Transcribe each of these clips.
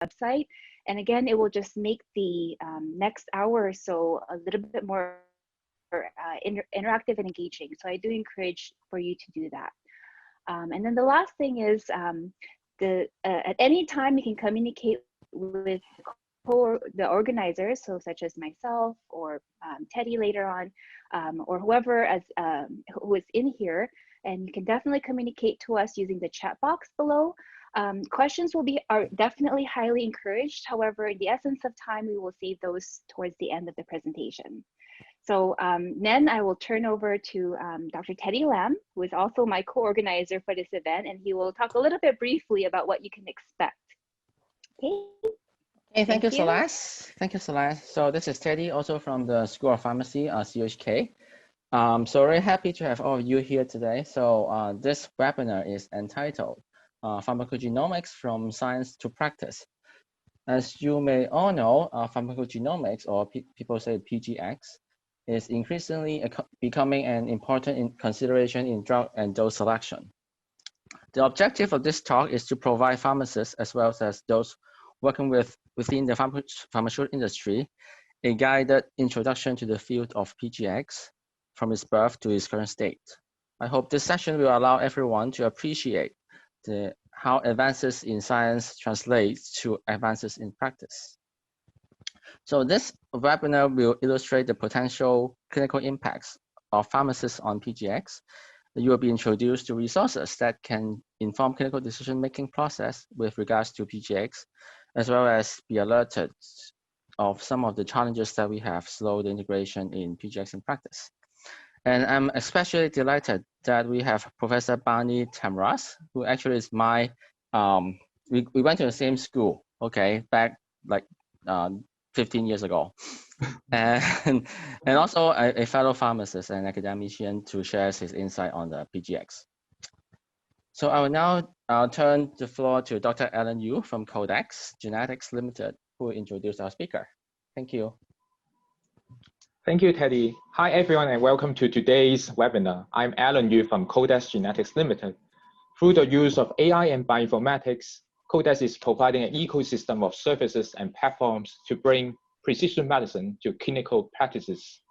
website. And again, it will just make the next hour or so a little bit more interactive and engaging. So I do encourage for you to do that. And then the last thing is at any time you can communicate with the organizers, so such as myself or Teddy later on, or whoever who is in here, and you can definitely communicate to us using the chat box below. Questions are definitely highly encouraged. However, in the essence of time, we will save those towards the end of the presentation. So then I will turn over to Dr. Teddy Lam, who is also my co-organizer for this event, and he will talk a little bit briefly about what you can expect. Okay. Hey, thank you, Celeste. Thank you, Celeste. So this is Teddy, also from the School of Pharmacy, CHK. So very happy to have all of you here today. So this webinar is entitled Pharmacogenomics from Science to Practice. As you may all know, pharmacogenomics, or people say PGX, is increasingly becoming an important consideration in drug and dose selection. The objective of this talk is to provide pharmacists, as well as those working within the pharmaceutical industry, a guided introduction to the field of PGX from its birth to its current state. I hope this session will allow everyone to appreciate how advances in science translate to advances in practice. So this webinar will illustrate the potential clinical impacts of pharmacists on PGX. You will be introduced to resources that can inform clinical decision-making process with regards to PGX, as well as be alerted of some of the challenges that we have slowed the integration in PGX in practice. And I'm especially delighted that we have Professor Bani Tamras, who actually is my, we went to the same school, okay, back like 15 years ago. and also a fellow pharmacist and academician to share his insight on the PGX. So I will now turn the floor to Dr. Alan Yu from Codex Genetics Limited, who will introduce our speaker. Thank you. Thank you, Teddy. Hi, everyone, and welcome to today's webinar. I'm Alan Yu from Codex Genetics Limited. Through the use of AI and bioinformatics, Codex is providing an ecosystem of services and platforms to bring precision medicine to clinical practices.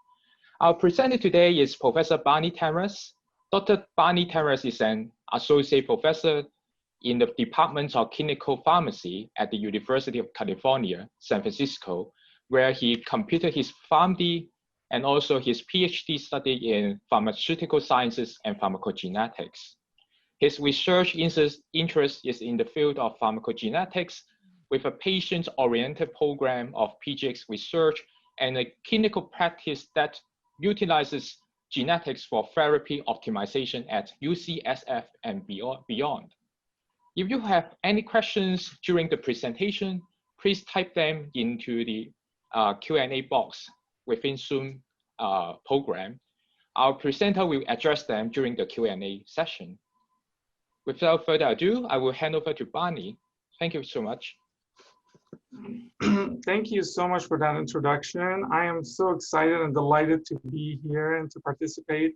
Our presenter today is Professor Bani Tamras. Dr. Bani Tamras is an associate professor in the Department of Clinical Pharmacy at the University of California, San Francisco, where he completed his PharmD and also his PhD study in pharmaceutical sciences and pharmacogenetics. His research interest is in the field of pharmacogenetics, with a patient-oriented program of PGX research and a clinical practice that utilizes genetics for therapy optimization at UCSF and beyond. If you have any questions during the presentation, please type them into the Q&A box within Zoom program. Our presenter will address them during the Q&A session. Without further ado, I will hand over to Bani. Thank you so much. Thank you so much for that introduction. I am so excited and delighted to be here and to participate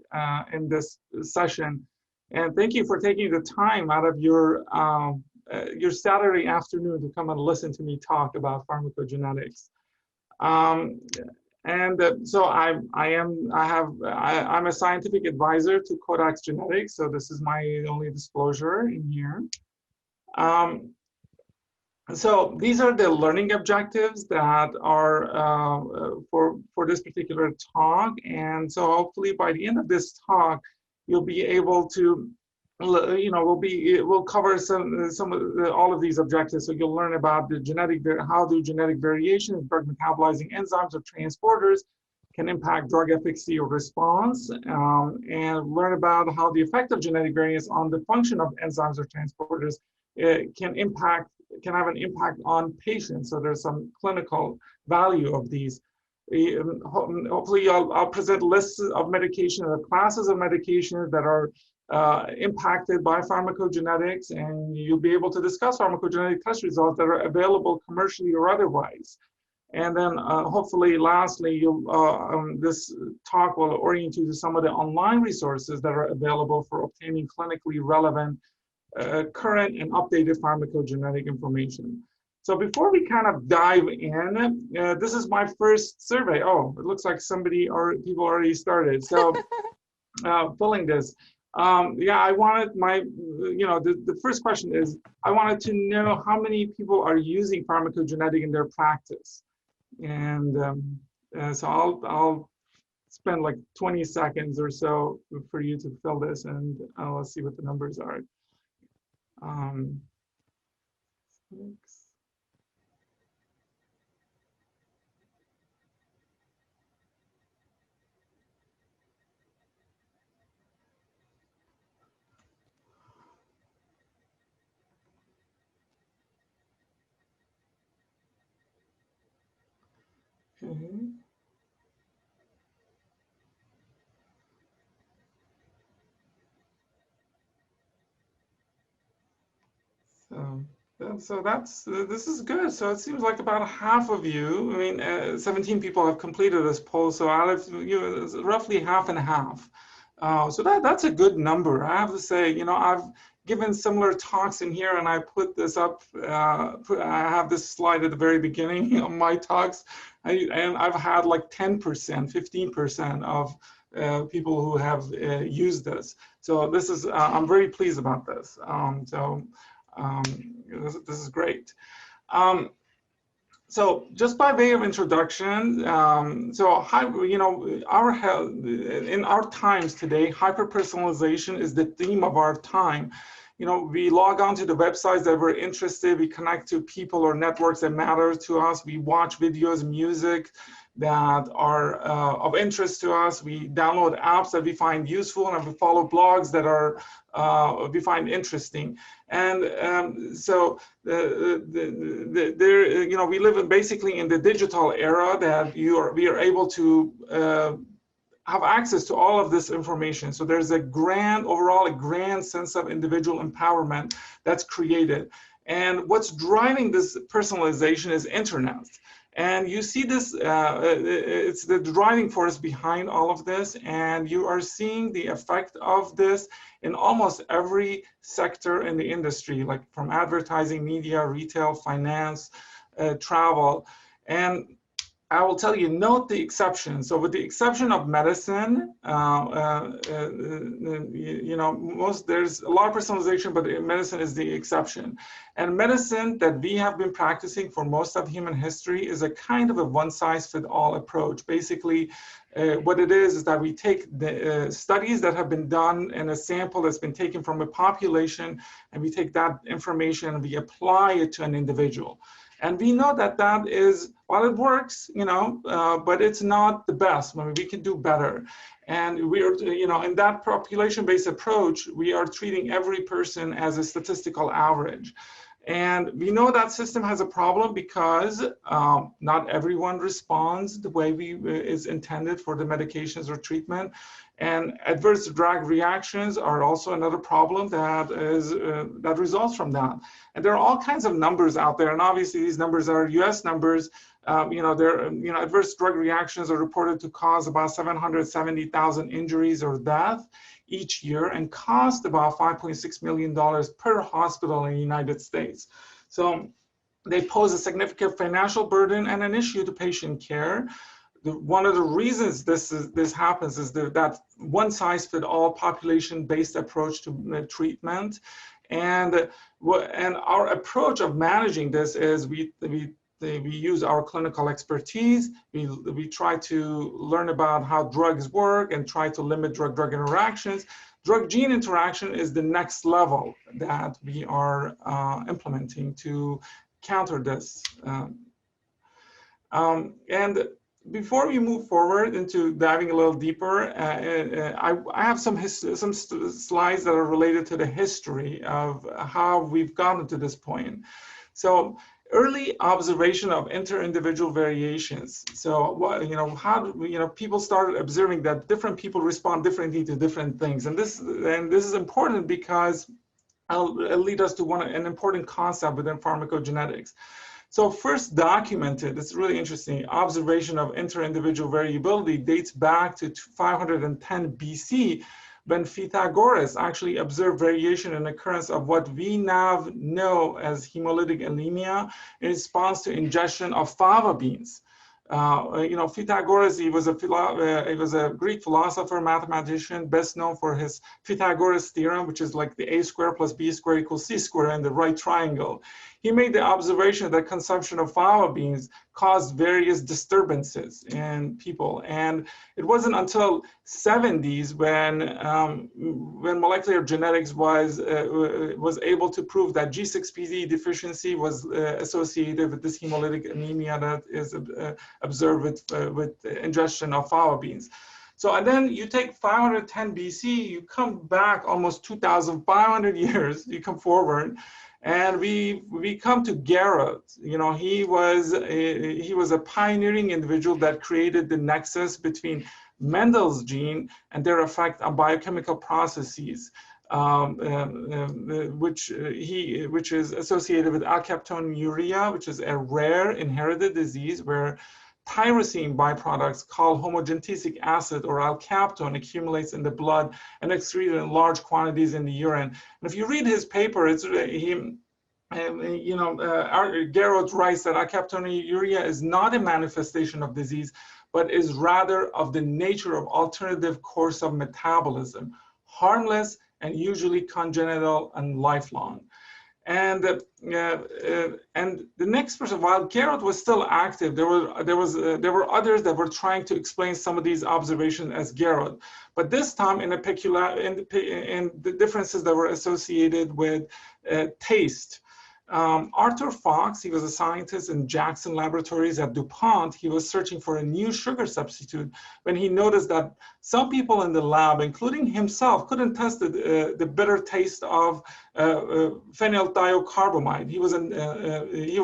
in this session. And thank you for taking the time out of your Saturday afternoon to come and listen to me talk about pharmacogenetics. So I'm a scientific advisor to Codex Genetics. So this is my only disclosure in here. So these are the learning objectives that are for this particular talk. And so hopefully by the end of this talk, you'll be able to, we'll cover all of these objectives. So you'll learn about the how do genetic variations, drug-metabolizing enzymes or transporters can impact drug efficacy or response, and learn about how the effect of genetic variants on the function of enzymes or transporters can have an impact on patients. So there's some clinical value of these. Hopefully I'll present lists of medication or classes of medications that are impacted by pharmacogenetics, and you'll be able to discuss pharmacogenetic test results that are available commercially or otherwise. And then hopefully lastly, this talk will orient you to some of the online resources that are available for obtaining clinically relevant current and updated pharmacogenetic information. So before we kind of dive in, this is my first survey. Oh, it looks like people already started. So filling this. Yeah, I wanted the first question is, I wanted to know how many people are using pharmacogenetic in their practice. And so I'll spend like 20 seconds or so for you to fill this, and let's see what the numbers are. Okay. So this is good. So it seems like about half of you, I mean, 17 people have completed this poll. So out of you, roughly half and half. So that's a good number. I have to say, I've given similar talks in here, and I put this up. I have this slide at the very beginning of my talks, and I've had like 10%, 15% of people who have used this. So this is, I'm very pleased about this. This is great. So just by way of introduction, in our times today, hyper-personalization is the theme of our time. We log on to the websites that we're interested, we connect to people or networks that matter to us, we watch videos, music that are of interest to us, we download apps that we find useful, and we follow blogs that are we find interesting. And so we live basically in the digital era that we are able to have access to all of this information. So there's overall a grand sense of individual empowerment that's created. And what's driving this personalization is internet. And you see this, it's the driving force behind all of this, and you are seeing the effect of this in almost every sector in the industry, like from advertising, media, retail, finance, travel. And I will tell you, note the exception. So with the exception of medicine, there's a lot of personalization, but medicine is the exception. And medicine that we have been practicing for most of human history is a kind of a one-size-fits-all approach. Basically, what it is that we take the studies that have been done in a sample that's been taken from a population, and we take that information and we apply it to an individual. And we know that that is, while it works, but it's not the best. I mean, we can do better. And we are, in that population-based approach, we are treating every person as a statistical average. And we know that system has a problem because not everyone responds the way is intended for the medications or treatment. And adverse drug reactions are also another problem that results from that. And there are all kinds of numbers out there, and obviously these numbers are US numbers. Adverse drug reactions are reported to cause about 770,000 injuries or death each year, and cost about $5.6 million per hospital in the United States. So they pose a significant financial burden and an issue to patient care. One of the reasons this happens is that one-size-fits-all population-based approach to treatment, and our approach of managing this is we use our clinical expertise. We try to learn about how drugs work and try to limit drug-drug interactions. Drug-gene interaction is the next level that we are implementing to counter this. And before we move forward into diving a little deeper, I have some slides that are related to the history of how we've gotten to this point. So early observation of inter-individual variations. So people started observing that different people respond differently to different things, and this is important because it'll lead us to an important concept within pharmacogenetics. So first documented, it's really interesting, observation of inter-individual variability dates back to 510 BC, when Pythagoras actually observed variation in occurrence of what we now know as hemolytic anemia in response to ingestion of fava beans. Pythagoras, he was a Greek philosopher, mathematician, best known for his Pythagoras theorem, which is like the a squared plus b squared equals c squared in the right triangle. He made the observation that consumption of fava beans caused various disturbances in people, and it wasn't until 70s when molecular genetics was able to prove that G6PD deficiency was associated with this hemolytic anemia that is observed with ingestion of fava beans. So, and then you take 510 BC, you come back almost 2,500 years, you come forward, and we come to Garrod. He was a pioneering individual that created the nexus between Mendel's gene and their effect on biochemical processes, which is associated with alkaptonuria, which is a rare inherited disease where tyrosine byproducts called homogenesic acid or alkaptone accumulates in the blood and excreted in large quantities in the urine. And if you read his paper, Garrod writes that alkaptonuria is not a manifestation of disease, but is rather of the nature of alternative course of metabolism, harmless and usually congenital and lifelong. And the next person, while Garrod was still active, there were others that were trying to explain some of these observations as Garrod, but this time in the differences that were associated with taste. Arthur Fox, he was a scientist in Jackson Laboratories at DuPont. He was searching for a new sugar substitute when he noticed that some people in the lab, including himself, couldn't test the bitter taste of phenylthiocarbamide. He was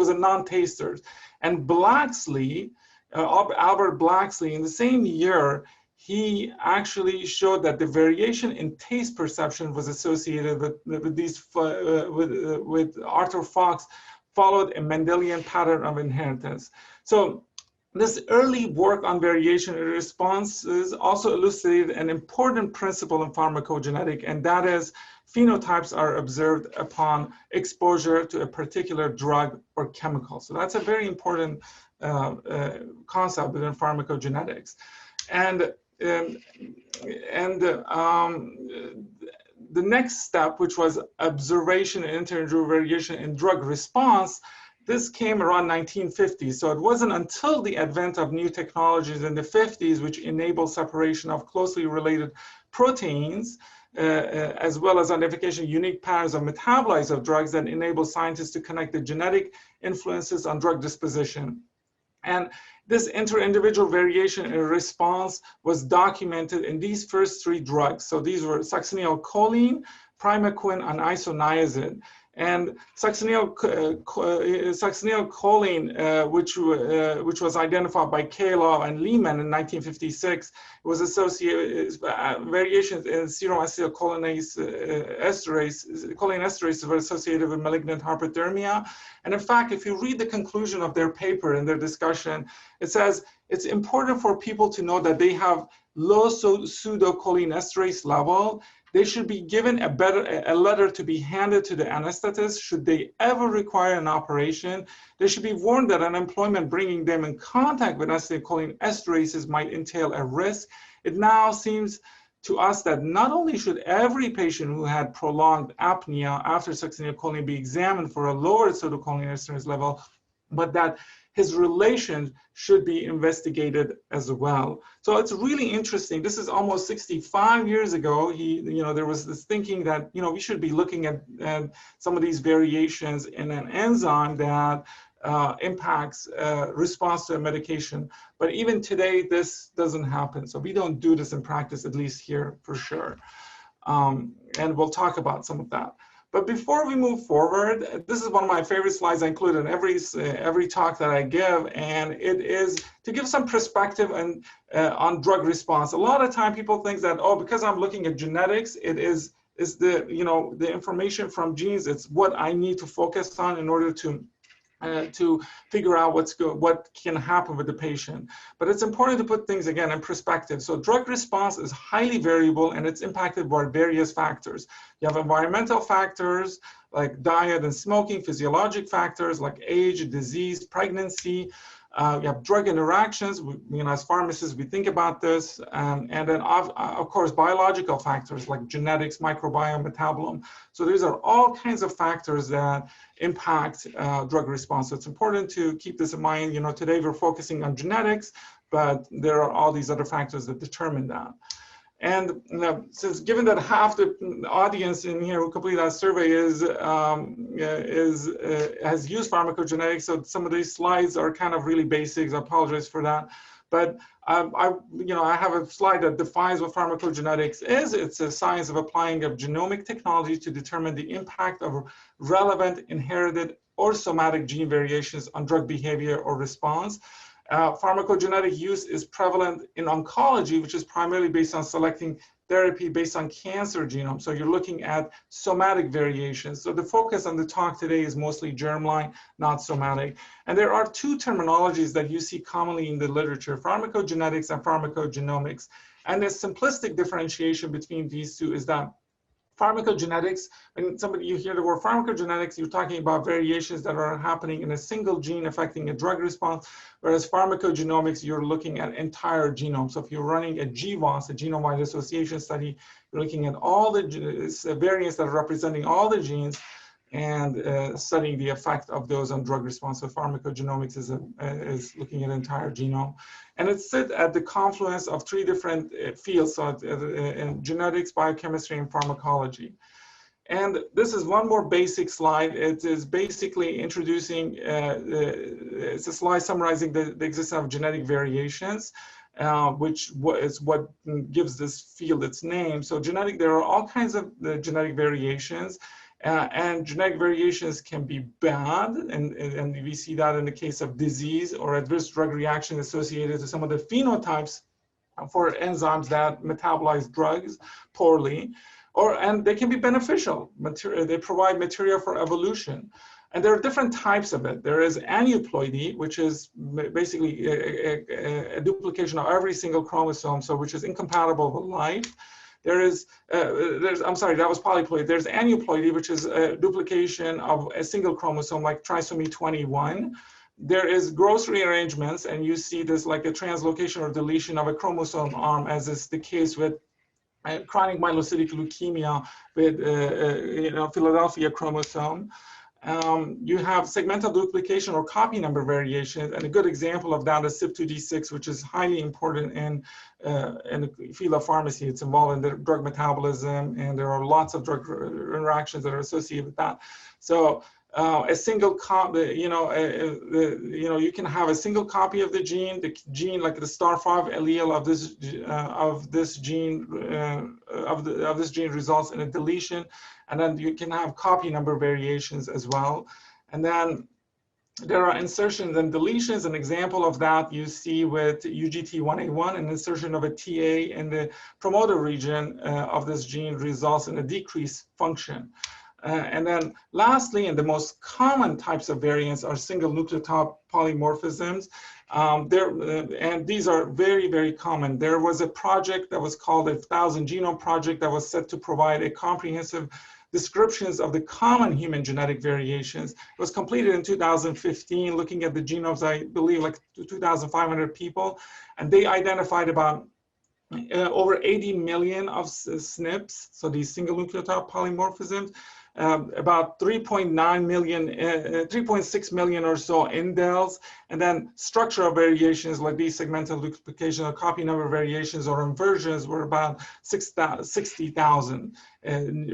a non-taster. And Blaxley, Albert Blaxley, in the same year, he actually showed that the variation in taste perception was associated with Arthur Fox, followed a Mendelian pattern of inheritance. So this early work on variation in responses also elucidated an important principle in pharmacogenetic, and that is phenotypes are observed upon exposure to a particular drug or chemical. So that's a very important concept within pharmacogenetics. And the next step, which was observation and inter-individual variation in drug response, this came around 1950. So it wasn't until the advent of new technologies in the 50s, which enabled separation of closely related proteins, as well as identification of unique patterns of metabolites of drugs, that enable scientists to connect the genetic influences on drug disposition. And this inter-individual variation in response was documented in these first three drugs. So these were succinylcholine, primaquine, and isoniazid. And succinylcholine, which was identified by Kaloff and Lehman in 1956, was associated variations in serum acetylcholinase choline esterase were associated with malignant hyperthermia. And in fact, if you read the conclusion of their paper in their discussion, it says it's important for people to know that they have low pseudocholinesterase level. They should be given a letter to be handed to the anesthetist should they ever require an operation. They should be warned that an employment bringing them in contact with acetylcholinesterases might entail a risk. It now seems to us that not only should every patient who had prolonged apnea after succinylcholine be examined for a lower pseudocholinesterase level, but that his relations should be investigated as well. So it's really interesting. This is almost 65 years ago. There was this thinking that, we should be looking at some of these variations in an enzyme that impacts response to a medication. But even today, this doesn't happen. So we don't do this in practice, at least here for sure. And we'll talk about some of that. But before we move forward, this is one of my favorite slides I include in every talk that I give, and it is to give some perspective on drug response. A lot of time people think that, oh, because I'm looking at genetics, it is the information from genes, it's what I need to focus on in order to to figure out what can happen with the patient. But it's important to put things again in perspective. So drug response is highly variable and it's impacted by various factors. You have environmental factors like diet and smoking, physiologic factors like age, disease, pregnancy. You have drug interactions. As pharmacists, we think about this, and then of course biological factors like genetics, microbiome, metabolome. So these are all kinds of factors that impact drug response. So it's important to keep this in mind. Today we're focusing on genetics, but there are all these other factors that determine that. And since given that half the audience in here who completed that survey has used pharmacogenetics, so some of these slides are kind of really basics. I apologize for that. But I have a slide that defines what pharmacogenetics is. It's a science of applying of genomic technology to determine the impact of relevant, inherited, or somatic gene variations on drug behavior or response. Pharmacogenetic use is prevalent in oncology, which is primarily based on selecting therapy based on cancer genome. So you're looking at somatic variations. So the focus on the talk today is mostly germline, not somatic. And there are two terminologies that you see commonly in the literature, pharmacogenetics and pharmacogenomics. And the simplistic differentiation between these two is that pharmacogenetics, when you hear the word pharmacogenetics, you're talking about variations that are happening in a single gene affecting a drug response, whereas pharmacogenomics, you're looking at entire genome. So if you're running a GWAS, a genome-wide association study, you're looking at all the variants that are representing all the genes and studying the effect of those on drug response. So pharmacogenomics is looking at entire genome. And it's sit at the confluence of three different fields, so in genetics, biochemistry, and pharmacology. And this is one more basic slide. It is basically introducing, it's a slide summarizing the existence of genetic variations, which is what gives this field its name. So there are all kinds of genetic variations. And genetic variations can be bad, and we see that in the case of disease or adverse drug reaction associated to some of the phenotypes for enzymes that metabolize drugs poorly, and they can be beneficial. They provide material for evolution. And there are different types of it. There is aneuploidy, which is basically a duplication of every single chromosome, so which is incompatible with life. I'm sorry, that was polyploidy. There's aneuploidy, which is a duplication of a single chromosome, like trisomy 21. There is gross rearrangements, and you see this like a translocation or deletion of a chromosome arm, as is the case with chronic myelocytic leukemia with Philadelphia chromosome. You have segmental duplication or copy number variations, and a good example of that is CYP2D6, which is highly important in the field of pharmacy. It's involved in the drug metabolism, and there are lots of drug interactions that are associated with that. So a single copy, you can have a single copy of the gene like the star5 allele of this gene results in a deletion, and then you can have copy number variations as well. And then there are insertions and deletions. An example of that you see with UGT1A1, an insertion of a TA in the promoter region of this gene results in a decreased function. And then lastly, and the most common types of variants are single nucleotide polymorphisms. And these are very, very common. There was a project that was called a 1,000 Genome Project that was set to provide a comprehensive descriptions of the common human genetic variations. It was completed in 2015, looking at the genomes, I believe, like 2,500 people, and they identified about over 80 million of SNPs, so these single nucleotide polymorphisms, about 3.9 million, 3.6 million or so indels, and then structural variations like these segmental duplication or copy number variations or inversions were about 60,000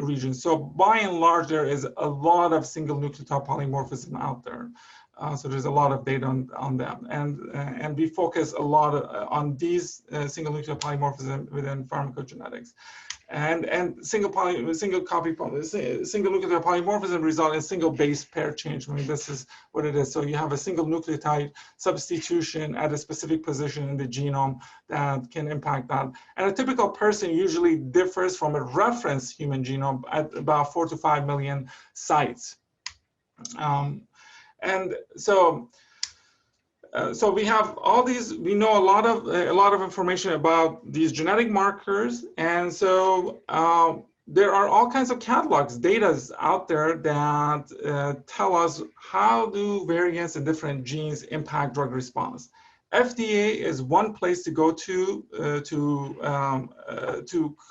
regions. So by and large, there is a lot of single nucleotide polymorphism out there. So there's a lot of data on them, and we focus a lot on these single nucleotide polymorphism within pharmacogenetics. And single nucleotide polymorphism result in single base pair change. I mean, this is what it is. So you have a single nucleotide substitution at a specific position in the genome that can impact that. And a typical person usually differs from a reference human genome at about 4 to 5 million sites. And so, so we have all these. We know a lot of information about these genetic markers, and so there are all kinds of catalogs, data out there that tell us how do variants in different genes impact drug response. FDA is one place to go to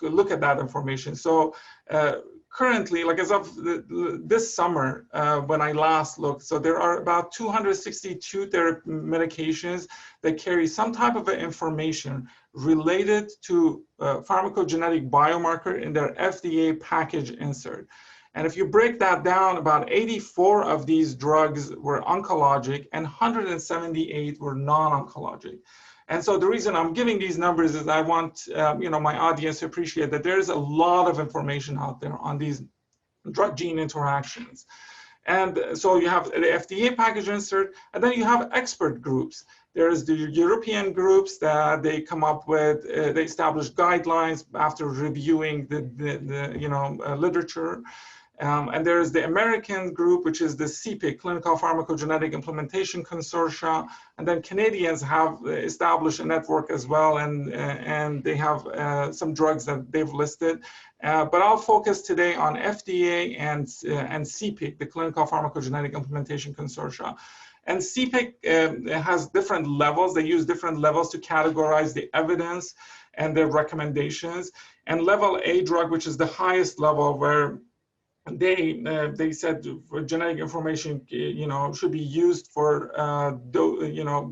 look at that information. So currently, like as of this summer, when I last looked, so there are about 262 medications that carry some type of information related to pharmacogenetic biomarker in their FDA package insert. And if you break that down, about 84 of these drugs were oncologic and 178 were non-oncologic. And so the reason I'm giving these numbers is I want my audience to appreciate that there's a lot of information out there on these drug-gene interactions. And so you have the FDA package insert, and then you have expert groups. There's the European groups that they come up with, they establish guidelines after reviewing the literature. And there's the American group, which is the CPIC, Clinical Pharmacogenetic Implementation Consortia. And then Canadians have established a network as well, and they have some drugs that they've listed. But I'll focus today on FDA and CPIC, the Clinical Pharmacogenetic Implementation Consortia. And CPIC has different levels. They use different levels to categorize the evidence and the recommendations. And level A drug, which is the highest level, where they said for genetic information, should be used for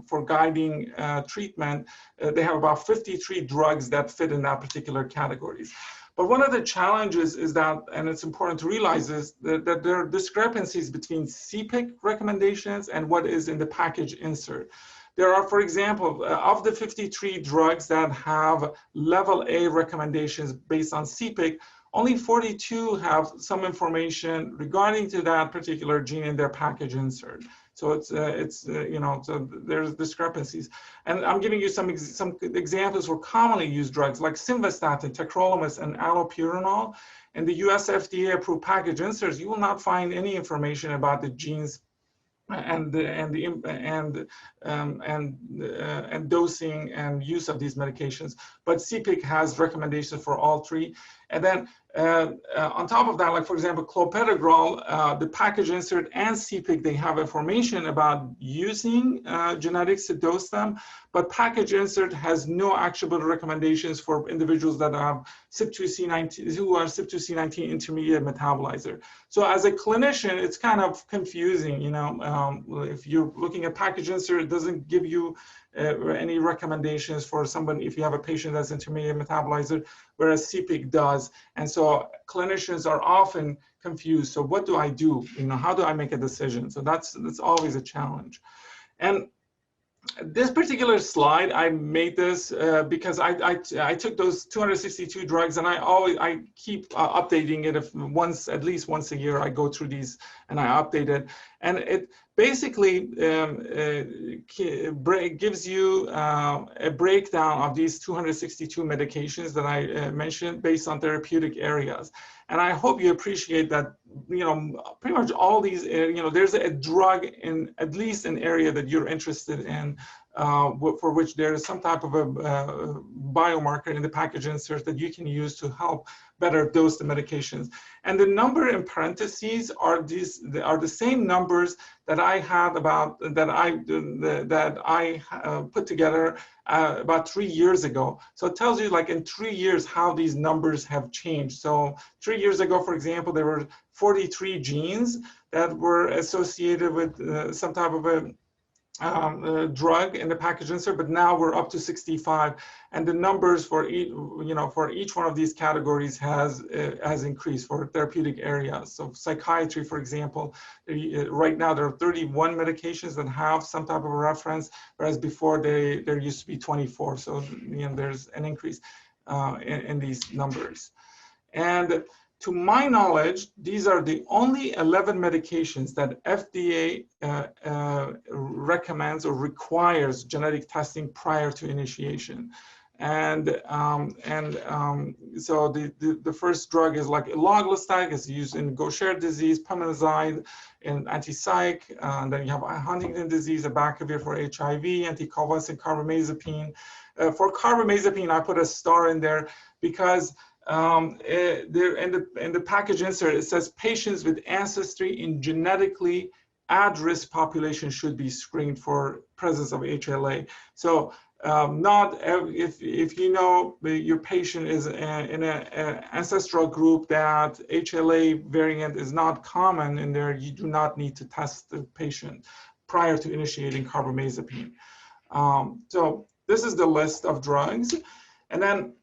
for guiding treatment. They have about 53 drugs that fit in that particular categories. But one of the challenges is that, and it's important to realize, is that there are discrepancies between CPIC recommendations and what is in the package insert. There are, for example, of the 53 drugs that have level A recommendations based on CPIC, only 42 have some information regarding to that particular gene in their package insert. So so there's discrepancies. And I'm giving you some examples for commonly used drugs like simvastatin, tacrolimus, and allopurinol. In the US FDA approved package inserts, you will not find any information about the genes and dosing and use of these medications. But CPIC has recommendations for all three. And then on top of that, like for example, clopidogrel, the package insert and CPIC, they have information about using genetics to dose them, but package insert has no actionable recommendations for individuals that have CYP2C19, who are CYP2C19 intermediate metabolizer. So as a clinician, it's kind of confusing, if you're looking at package insert, it doesn't give you any recommendations for somebody if you have a patient that's intermediate metabolizer, whereas CPIC does. And so clinicians are often confused. So what do I do? How do I make a decision? So that's always a challenge. And this particular slide, I made this because I took those 262 drugs, and I keep updating it. At least once a year, I go through these and I update it, and it basically gives you a breakdown of these 262 medications that I mentioned based on therapeutic areas. And I hope you appreciate that, pretty much all these, there's a drug in at least an area that you're interested in, for which there is some type of a biomarker in the package insert that you can use to help better dose the medications. And the number in parentheses are the same numbers that I had that I put together about 3 years ago. So it tells you, like, in 3 years how these numbers have changed. So 3 years ago, for example, there were 43 genes that were associated with some type of a drug in the package insert, but now we're up to 65, and the numbers for each one of these categories has increased for therapeutic areas. So psychiatry, for example, right now there are 31 medications that have some type of a reference, whereas before there used to be 24. So there's an increase in these numbers. And to my knowledge, these are the only 11 medications that FDA recommends or requires genetic testing prior to initiation. So the first drug is like eloglostatic, is used in Gaucher disease, pemazide in anti-psych. Then you have Huntington disease, abacavir for HIV, anticonvulsant carbamazepine. For carbamazepine, I put a star in there because there in the package insert, it says patients with ancestry in genetically at-risk population should be screened for presence of HLA. So not if you know your patient is in an ancestral group that HLA variant is not common in there, you do not need to test the patient prior to initiating carbamazepine. So this is the list of drugs. And then,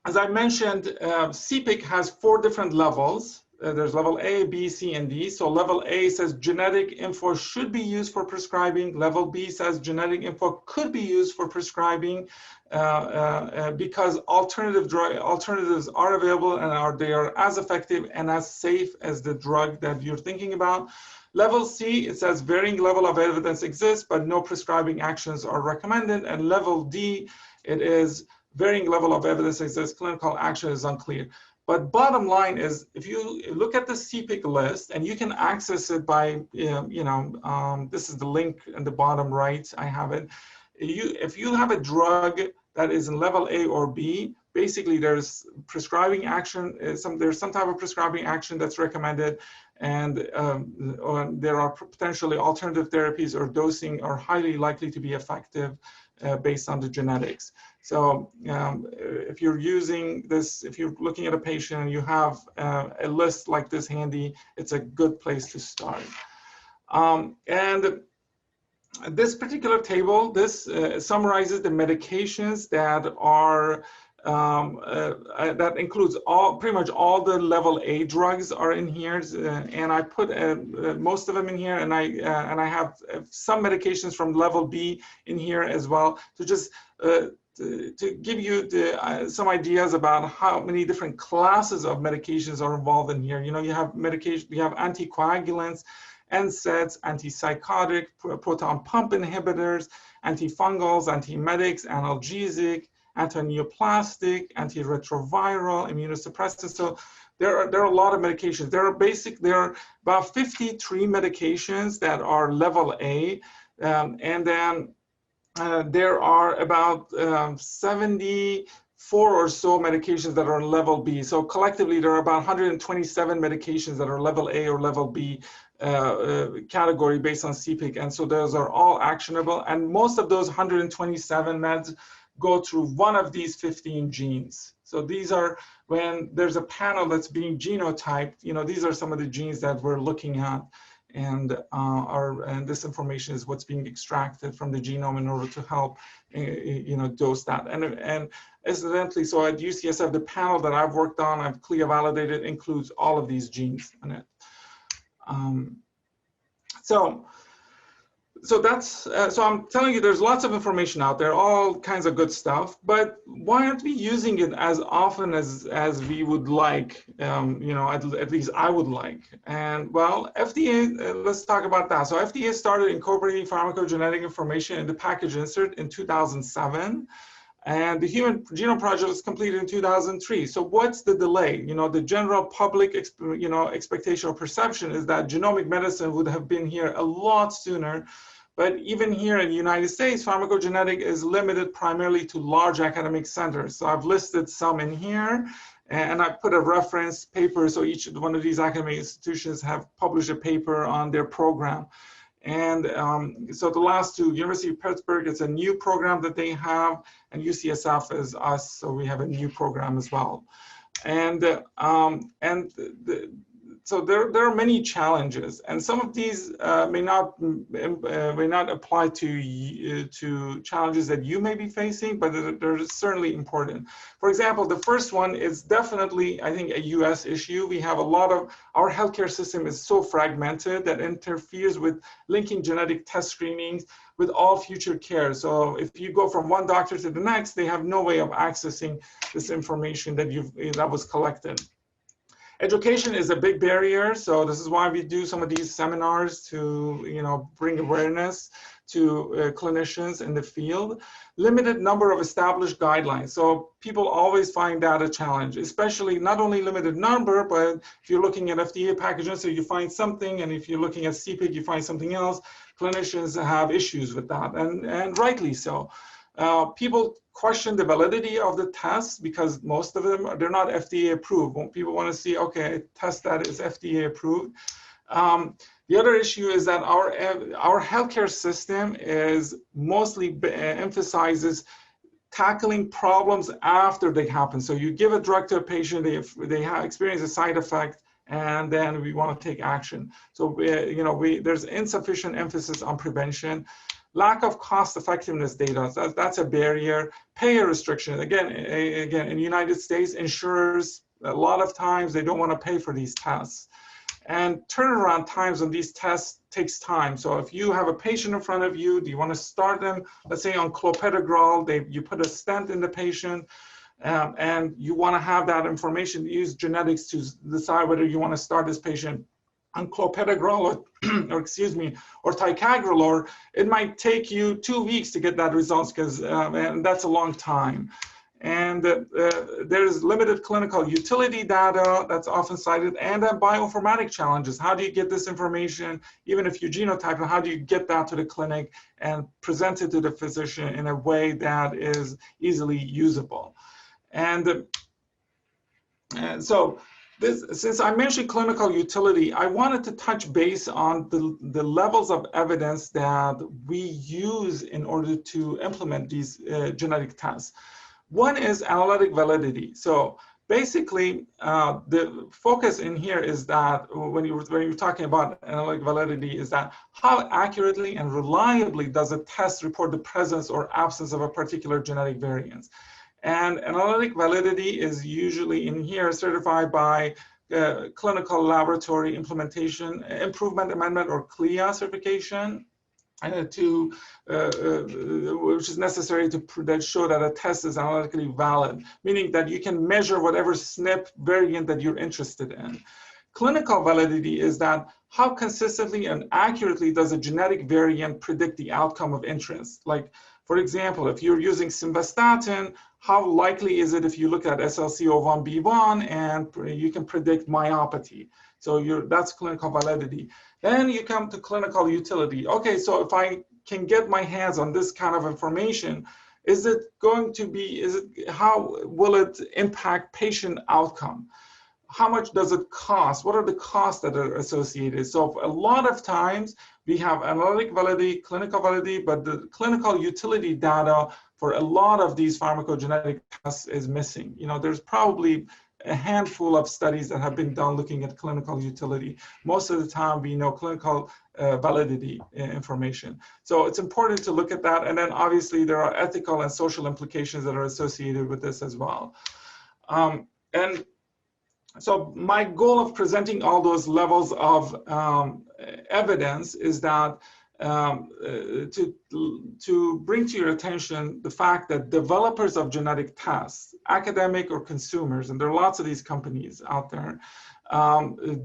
as I mentioned, CPIC has 4 different levels. There's level A, B, C, and D. So level A says genetic info should be used for prescribing. Level B says genetic info could be used for prescribing because alternatives are available and they are as effective and as safe as the drug that you're thinking about. Level C, it says varying level of evidence exists, but no prescribing actions are recommended. And level D, it is varying level of evidence exists, clinical action is unclear. But bottom line is, if you look at the CPIC list, and you can access it by, this is the link in the bottom right, I have it. If you have a drug that is in level A or B, basically there's prescribing action, there's some type of prescribing action that's recommended, and there are potentially alternative therapies or dosing are highly likely to be effective based on the genetics. So if you're using this, if you're looking at a patient and you have a list like this handy, it's a good place to start. And this particular table, this summarizes the medications that are that includes pretty much all the level A drugs are in here, and I put most of them in here, and I have some medications from level B in here as well, to just to give you some ideas about how many different classes of medications are involved in here. You know, you have medication, you have anticoagulants, NSAIDs, antipsychotic, proton pump inhibitors, antifungals, antiemetics, analgesic, antineoplastic, antiretroviral, immunosuppressants. So there are a lot of medications. There are about 53 medications that are level A, and then there are about 74 or so medications that are level B. So collectively, there are about 127 medications that are level A or level B category based on CPIC. And so those are all actionable. And most of those 127 meds go through one of these 15 genes. So these are, when there's a panel that's being genotyped, you know, these are some of the genes that we're looking at. And this information is what's being extracted from the genome in order to help, dose that. And incidentally, so at UCSF, the panel that I've worked on, I've CLIA validated, includes all of these genes in it. So that's, so I'm telling you, there's lots of information out there, all kinds of good stuff, but why aren't we using it as often as we would like, at least I would like? And well, FDA, let's talk about that. So FDA started incorporating pharmacogenetic information in the package insert in 2007. And the Human Genome Project was completed in 2003. So what's the delay? You know, the general public, expectation or perception is that genomic medicine would have been here a lot sooner. But even here in the United States, pharmacogenetic is limited primarily to large academic centers. So I've listed some in here, and I put a reference paper. So each one of these academic institutions have published a paper on their program. And so the last two, University of Pittsburgh, it's a new program that they have, and UCSF is us, so we have a new program as well. So there are many challenges, and some of these may not apply to challenges that you may be facing, but they're certainly important. For example, the first one is definitely, I think, a US issue. We have a lot of, our healthcare system is so fragmented that interferes with linking genetic test screenings with all future care. So if you go from one doctor to the next, they have no way of accessing this information that was collected. Education is a big barrier, so this is why we do some of these seminars to, bring awareness to clinicians in the field. Limited number of established guidelines. So people always find that a challenge, especially not only limited number, but if you're looking at FDA packages, so you find something, and if you're looking at CPIC, you find something else. Clinicians have issues with that, and rightly so. People question the validity of the tests because most of them, they're not FDA approved. When people want to see, okay, a test that is FDA approved. The other issue is that our healthcare system is mostly emphasizes tackling problems after they happen. So you give a drug to a patient, they experience a side effect, and then we want to take action. So there's insufficient emphasis on prevention. Lack of cost effectiveness data, that's a barrier. Payer restriction, again, in the United States, insurers, a lot of times they don't want to pay for these tests. And turnaround times on these tests takes time. So if you have a patient in front of you, do you want to start them, let's say on clopidogrel, you put a stent in the patient, and you want to have that information, use genetics to decide whether you want to start this patient on clopidogrel or ticagrelor, it might take you 2 weeks to get that results, and that's a long time. And there's limited clinical utility data that's often cited, and then bioinformatic challenges. How do you get this information, even if you genotype it, how do you get that to the clinic and present it to the physician in a way that is easily usable? And so since I mentioned clinical utility, I wanted to touch base on the levels of evidence that we use in order to implement these genetic tests. One is analytic validity. So basically, the focus in here is that when you're talking about analytic validity, is that how accurately and reliably does a test report the presence or absence of a particular genetic variant. And analytic validity is usually in here certified by clinical laboratory implementation, improvement amendment, or CLIA certification. Which is necessary to show that a test is analytically valid, meaning that you can measure whatever SNP variant that you're interested in. Clinical validity is that how consistently and accurately does a genetic variant predict the outcome of interest. Like, for example, if you're using simvastatin, how likely is it if you look at SLCO1B1 and you can predict myopathy? So that's clinical validity. Then you come to clinical utility. Okay, so if I can get my hands on this kind of information, how will it impact patient outcome? How much does it cost? What are the costs that are associated? So a lot of times we have analytic validity, clinical validity, but the clinical utility data for a lot of these pharmacogenetic tests is missing. There's probably a handful of studies that have been done looking at clinical utility. Most of the time we know clinical validity information. So it's important to look at that. And then obviously there are ethical and social implications that are associated with this as well. And so my goal of presenting all those levels of evidence is that to bring to your attention the fact that developers of genetic tests, academic or consumers, and there are lots of these companies out there,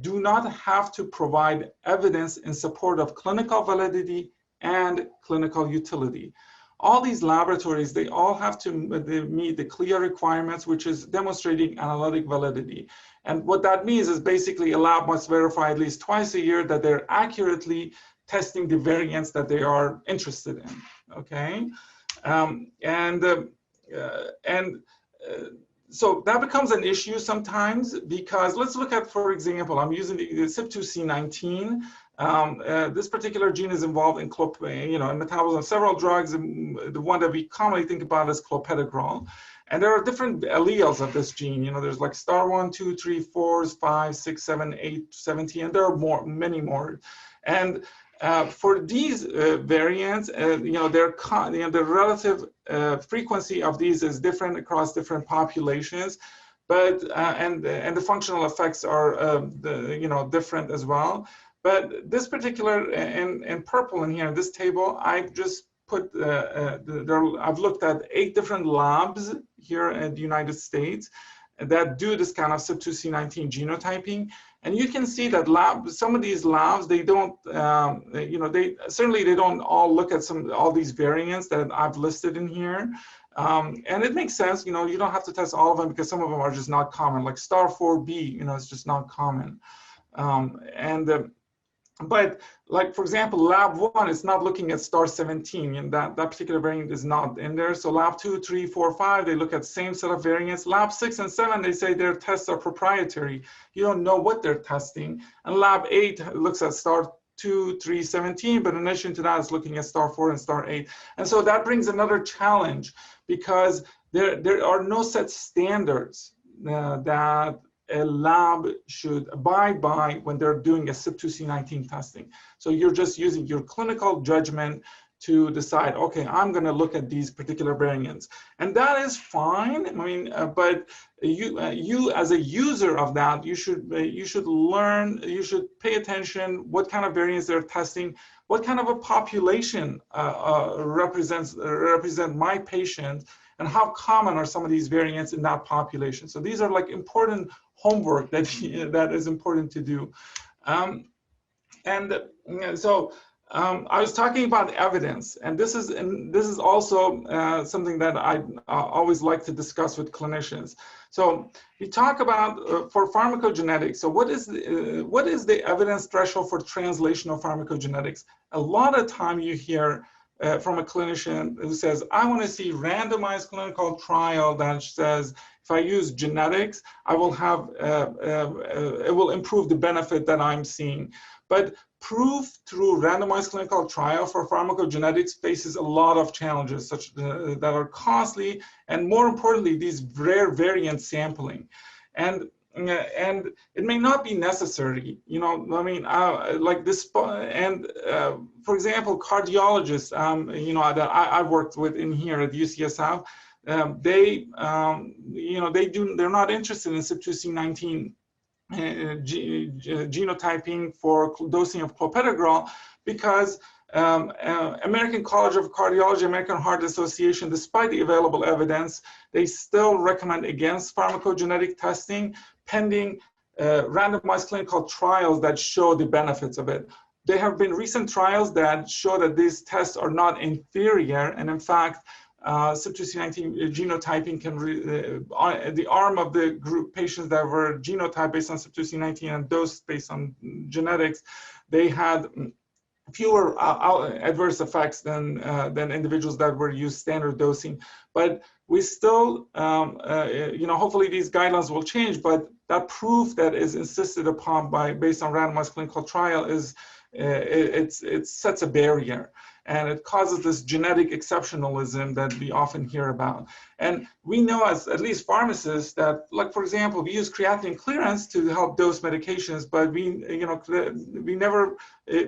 do not have to provide evidence in support of clinical validity and clinical utility. All these laboratories, they all have to meet the CLIA requirements, which is demonstrating analytic validity. And what that means is basically a lab must verify at least twice a year that they're accurately testing the variants that they are interested in, okay? So that becomes an issue sometimes because let's look at, for example, I'm using the CYP2C19. This particular gene is involved in metabolism of several drugs. And the one that we commonly think about is clopidogrel. And there are different alleles of this gene. There's like star 1, 2, 3, 4, 5, 6, 7, 8, 17, and there are many more. And for these variants, the relative frequency of these is different across different populations, but and the functional effects are different as well. But this particular in purple in here in this table, I've just put I've looked at 8 different labs here in the United States that do this kind of CYP2C19 genotyping. And you can see that some of these labs, they don't, they don't all look at all these variants that I've listed in here. And it makes sense, you don't have to test all of them because some of them are just not common, like star 4B, it's just not common. But like, for example, lab 1 is not looking at star 17, and that particular variant is not in there. So lab 2, 3, 4, 5, they look at same set of variants. Lab 6 and 7, they say their tests are proprietary. You don't know what they're testing. And lab 8 looks at star 2, 3, 17, but in addition to that, it's looking at star 4 and star 8. And so that brings another challenge, because there are no set standards that a lab should abide by when they're doing a CYP2C19 testing. So you're just using your clinical judgment to decide, okay, I'm going to look at these particular variants, and that is fine. I mean, but you as a user of that, you should learn, you should pay attention what kind of variants they're testing, what kind of a population represent my patient, and how common are some of these variants in that population. So these are like important homework that is important to do. I was talking about evidence, and this is also something that I always like to discuss with clinicians. So we talk about for pharmacogenetics. So what is the evidence threshold for translational pharmacogenetics? A lot of time you hear from a clinician who says, I want to see randomized clinical trial that says if I use genetics, I will have it will improve the benefit that I'm seeing. But proof through randomized clinical trial for pharmacogenetics faces a lot of challenges that are costly, and more importantly, these rare variant sampling. And it may not be necessary, like this. And for example, cardiologists, that I've worked with in here at UCSF, they're not interested in CYP2C19 genotyping for dosing of clopidogrel, because American College of Cardiology, American Heart Association, despite the available evidence, they still recommend against pharmacogenetic testing pending randomized clinical trials that show the benefits of it. There have been recent trials that show that these tests are not inferior, and in fact, CYP2C19 genotyping can, the arm of the group patients that were genotyped based on CYP2C19 and dosed based on genetics, they had fewer adverse effects than individuals that were used standard dosing. But we still, hopefully these guidelines will change, but that proof that is insisted upon based on randomized clinical trial is, it sets a barrier, and it causes this genetic exceptionalism that we often hear about. And we know, as at least pharmacists, that, like, for example, we use creatinine clearance to help dose medications, but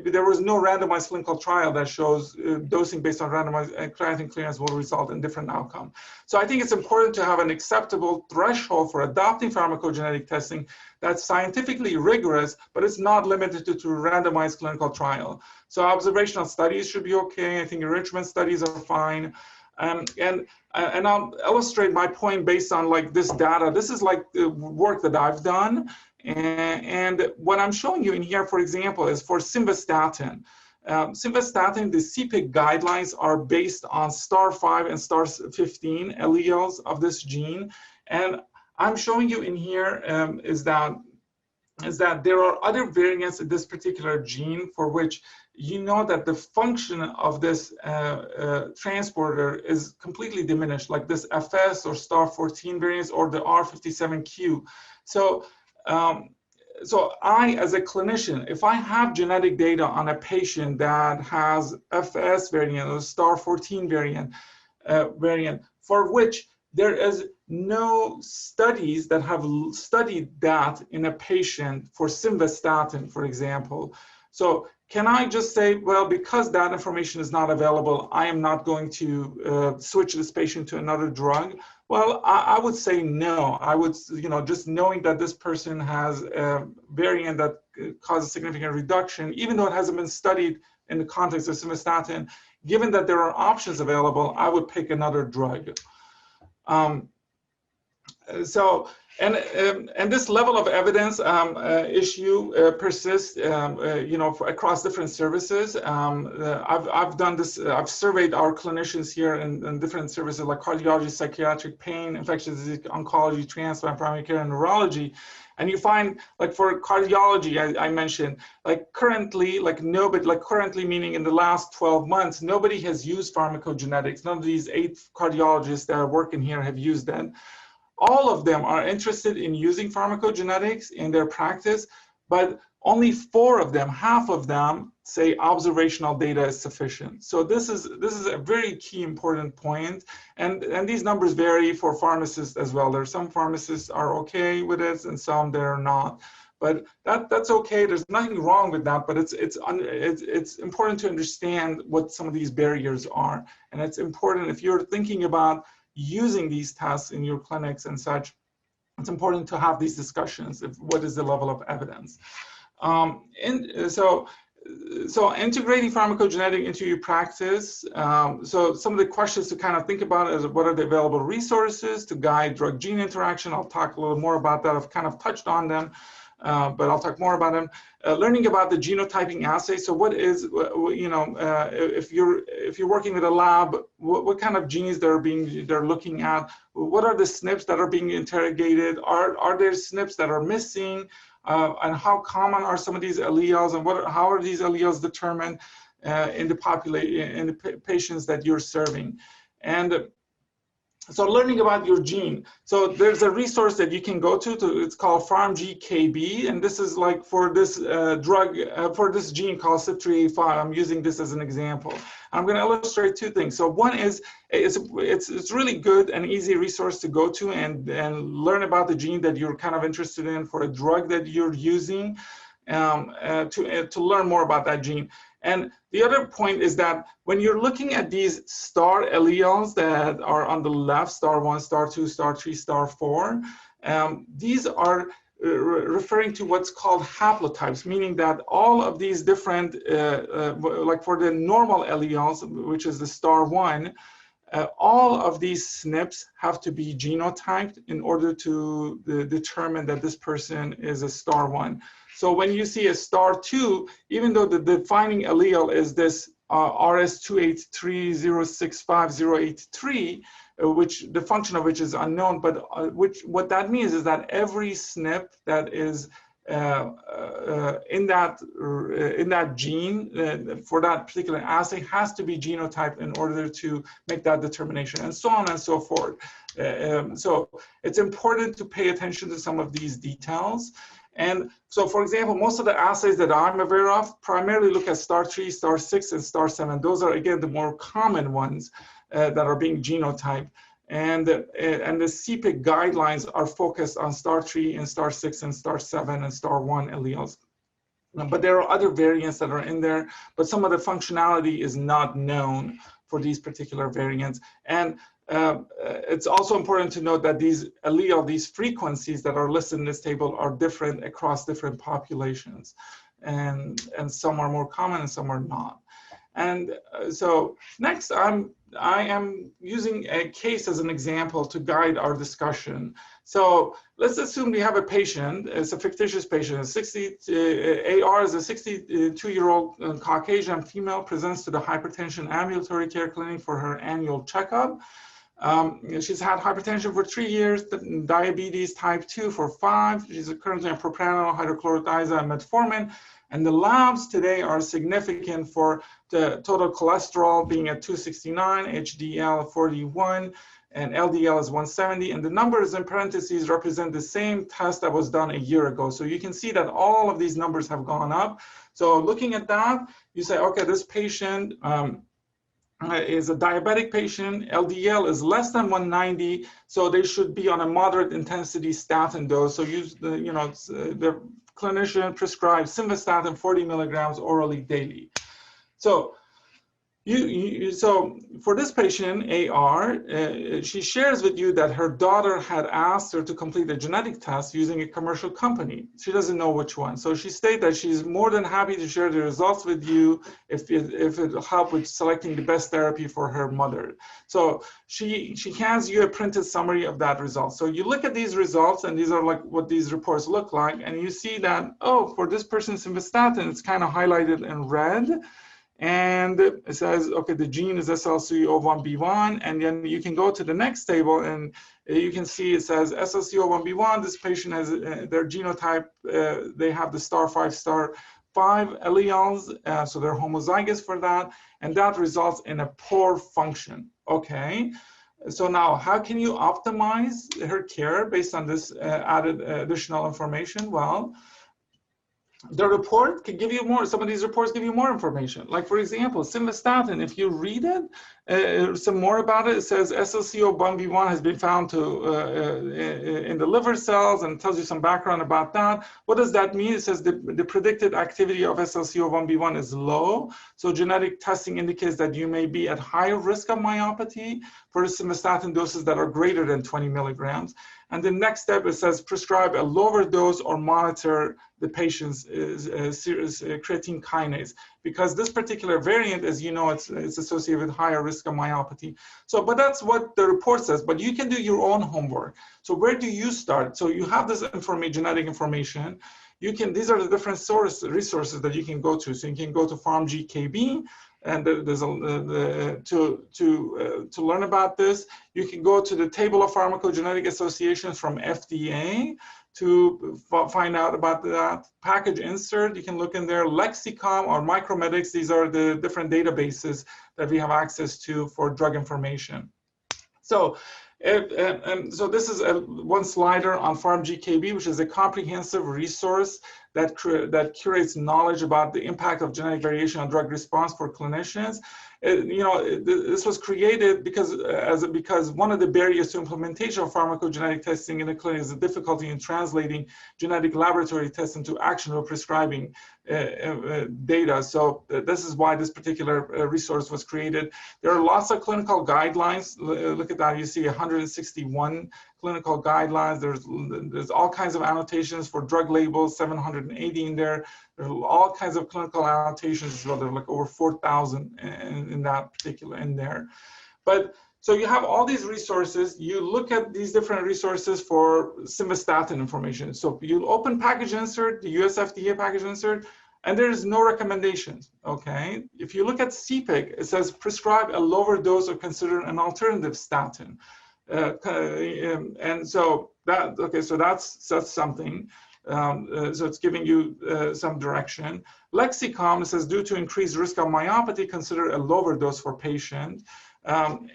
there was no randomized clinical trial that shows dosing based on randomized creatinine clearance will result in different outcome. So I think it's important to have an acceptable threshold for adopting pharmacogenetic testing that's scientifically rigorous, but it's not limited to randomized clinical trial. So observational studies should be okay. I think enrichment studies are fine. And I'll illustrate my point based on like this data. This is like the work that I've done. And what I'm showing you in here, for example, is for simvastatin. Simvastatin, the CPIC guidelines are based on star 5 and star 15 alleles of this gene. And I'm showing you in here is that there are other variants of this particular gene for which you know that the function of this transporter is completely diminished, like this FS or star 14 variants or the R57Q. So, so I, as a clinician, if I have genetic data on a patient that has FS variant or star 14 variant, for which there is no studies that have studied that in a patient for simvastatin, for example. So can I just say, well, because that information is not available, I am not going to switch this patient to another drug? Well, I would say no. I would, just knowing that this person has a variant that causes significant reduction, even though it hasn't been studied in the context of simvastatin, given that there are options available, I would pick another drug. So And this level of evidence issue persists, across different services. I've done this. I've surveyed our clinicians here in different services like cardiology, psychiatric, pain, infectious disease, oncology, transplant, primary care, and neurology. And you find, like for cardiology, I mentioned, like currently, currently meaning in the last 12 months, nobody has used pharmacogenetics. None of these 8 cardiologists that are working here have used that. All of them are interested in using pharmacogenetics in their practice, but only 4 of them, half of them, say observational data is sufficient. So this is a very key important point, and these numbers vary for pharmacists as well. There are some pharmacists are okay with it, and some they're not. But that's okay. There's nothing wrong with that. But it's important to understand what some of these barriers are, and it's important if you're thinking about using these tests in your clinics and such, it's important to have these discussions of what is the level of evidence. So integrating pharmacogenetic into your practice. So some of the questions to kind of think about is what are the available resources to guide drug-gene interaction. I'll talk a little more about that. I've kind of touched on them. But I'll talk more about them. Learning about the genotyping assay. So what is, if you're working with a lab, what kind of genes they're looking at? What are the SNPs that are being interrogated? Are there SNPs that are missing? And how common are some of these alleles? And how are these alleles determined in the population, in the patients that you're serving? And so learning about your gene. So there's a resource that you can go to, it's called PharmGKB, and this is like for this for this gene called CYP3A5. I'm using this as an example. I'm going to illustrate 2 things. So one is it's really good and easy resource to go to and learn about the gene that you're kind of interested in for a drug that you're using, to learn more about that gene. And the other point is that when you're looking at these star alleles that are on the left, star 1, star 2, star 3, star 4, these are referring to what's called haplotypes, meaning that all of these different, like for the normal alleles, which is the star 1, all of these SNPs have to be genotyped in order to determine that this person is a star 1. So when you see a star 2, even though the defining allele is this RS283065083, which the function of which is unknown, but what that means is that every SNP that is in that gene for that particular assay has to be genotyped in order to make that determination, and so on and so forth. So it's important to pay attention to some of these details. And so, for example, most of the assays that I'm aware of primarily look at star 3, star 6, and star 7. Those are, again, the more common ones that are being genotyped. And the CPIC guidelines are focused on star 3 and star 6 and star 7 and star 1 alleles. But there are other variants that are in there, but some of the functionality is not known for these particular variants. And it's also important to note that these frequencies that are listed in this table are different across different populations. And some are more common and some are not. And so next, I am using a case as an example to guide our discussion. So let's assume we have a patient, it's a fictitious patient, AR is a 62-year-old Caucasian female, presents to the hypertension ambulatory care clinic for her annual checkup. She's had hypertension for 3 years, diabetes type 2 for 5. She's currently on propranolol, hydrochlorothiazide, and metformin. And the labs today are significant for the total cholesterol being at 269, HDL 41, and LDL is 170. And the numbers in parentheses represent the same test that was done a year ago. So you can see that all of these numbers have gone up. So looking at that, you say, okay, this patient is a diabetic patient, LDL is less than 190, so they should be on a moderate intensity statin dose. So use the clinician prescribes simvastatin 40 milligrams orally daily. So So for this patient, AR, she shares with you that her daughter had asked her to complete a genetic test using a commercial company. She doesn't know which one. So she stated that she's more than happy to share the results with you if it'll help with selecting the best therapy for her mother. So she hands you a printed summary of that result. So you look at these results, and these are like what these reports look like, and you see that, oh, for this person's simvastatin, it's kind of highlighted in red. And it says, okay, the gene is SLC01B1, and then you can go to the next table, and you can see it says SLC01B1. This patient has their genotype. They have the star5 alleles, so they're homozygous for that, and that results in a poor function. Okay, so now how can you optimize her care based on this added additional information? Well, the report can give you more. Some of these reports give you more information. Like, for example, simvastatin, if you read it, some more about it, it says SLC01B1 has been found to in the liver cells, and tells you some background about that. What does that mean? It says the predicted activity of SLC01B1 is low. So genetic testing indicates that you may be at higher risk of myopathy for simvastatin doses that are greater than 20 milligrams. And the next step, it says prescribe a lower dose or monitor the patient's creatine kinase, because this particular variant, as you know, it's associated with higher risk of myopathy. So, but that's what the report says, but you can do your own homework. So where do you start? So you have this genetic information. You can, these are the different resources that you can go to. So you can go to PharmGKB, and there's to learn about this. You can go to the table of pharmacogenetic associations from FDA to find out about that. Package insert, you can look in there. Lexicom or Micromedics, these are the different databases that we have access to for drug information. So, so this is one slider on PharmGKB, which is a comprehensive resource that curates knowledge about the impact of genetic variation on drug response for clinicians. This was created because one of the barriers to implementation of pharmacogenetic testing in the clinic is the difficulty in translating genetic laboratory tests into actionable prescribing data. So this is why this particular resource was created. There are lots of clinical guidelines. Look at that. You see 161 clinical guidelines. There's all kinds of annotations for drug labels, 780 in there. There are all kinds of clinical annotations as well. There are like over 4,000 in that particular in there. But so you have all these resources. You look at these different resources for simvastatin information. So you open package insert, the US FDA package insert, and there is no recommendations, okay? If you look at CPIC, it says prescribe a lower dose or consider an alternative statin. And so that, okay, so that's something. So it's giving you some direction. Lexicom says due to increased risk of myopathy, consider a lower dose for patient. And